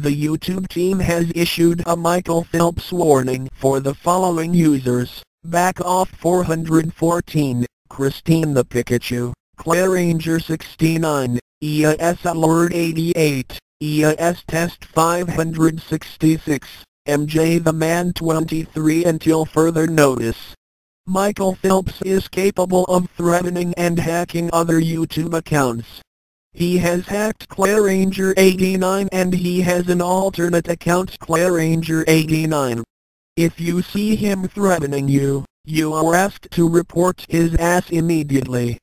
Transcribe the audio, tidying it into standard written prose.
The YouTube team has issued a Mycalfelps warning for the following users: Back Off 414, Christine the Pikachu, Claire Ranger 69, EAS Alert 88, EAS Test 566, MJ the Man 23 until further notice. Mycalfelps is capable of threatening and hacking other YouTube accounts. He has hacked Claire Ranger 89 and he has an alternate account, Claire Ranger 89. If you see him threatening you, you are asked to report his ass immediately.